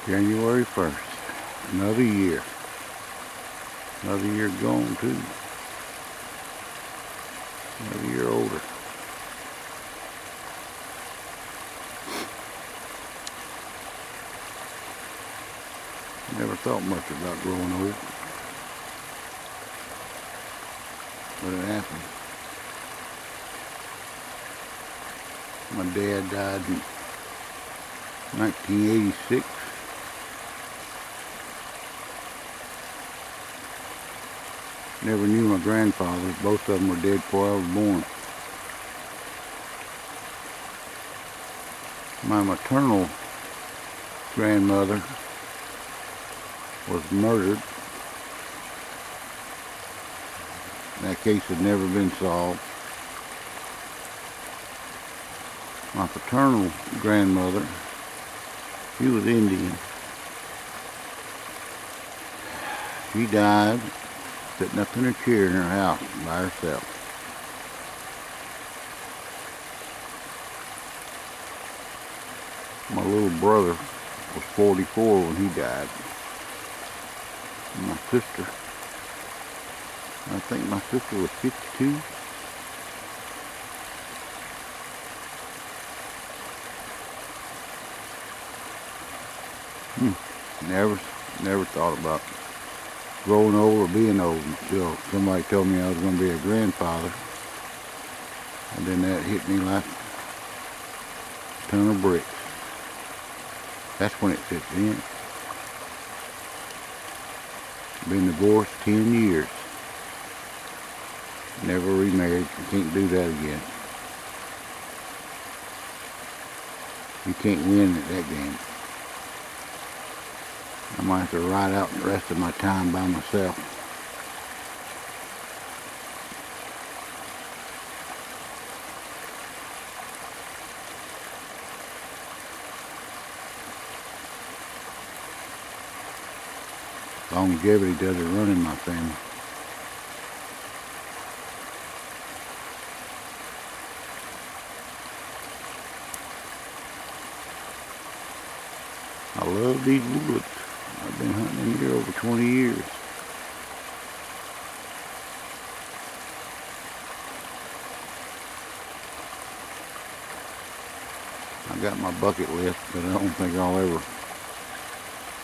January 1st. Another year. Another year gone too. Another year older. Never thought much about growing old. But it happened. My dad died in 1986. Never knew my grandfathers. Both of them were dead before I was born. My maternal grandmother was murdered. That case had never been solved. My paternal grandmother, she was Indian. She died sitting up in a chair in her house by herself. My little brother was 44 when he died. And my sister, I think my sister was 52. Never thought about growing old or being old until somebody told me I was going to be a grandfather. And then that hit me like a ton of bricks. That's when it sits in. Been divorced 10 years. Never remarried. Can't do that again. You can't win at that game. I might have to ride out the rest of my time by myself. Longevity doesn't run in my family. I love these woods. I've been hunting in here over 20 years. I got my bucket list, but I don't think I'll ever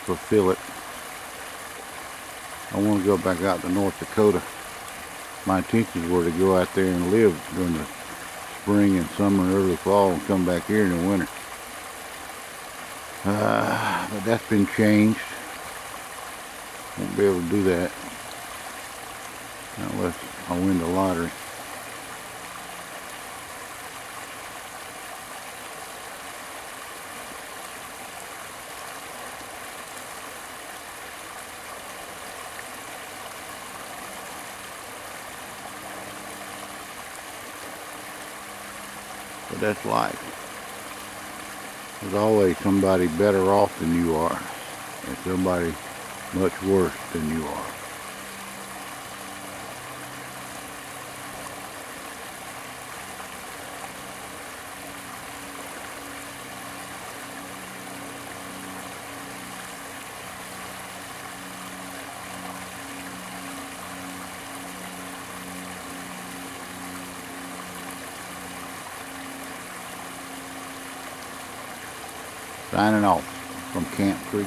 fulfill it. I want to go back out to North Dakota. My intentions were to go out there and live during the spring and summer and early fall and come back here in the winter. But that's been changed. Won't be able to do that unless I win the lottery. But that's life. There's always somebody better off than you are, and somebody much worse than you are. Signing off from Camp Creek.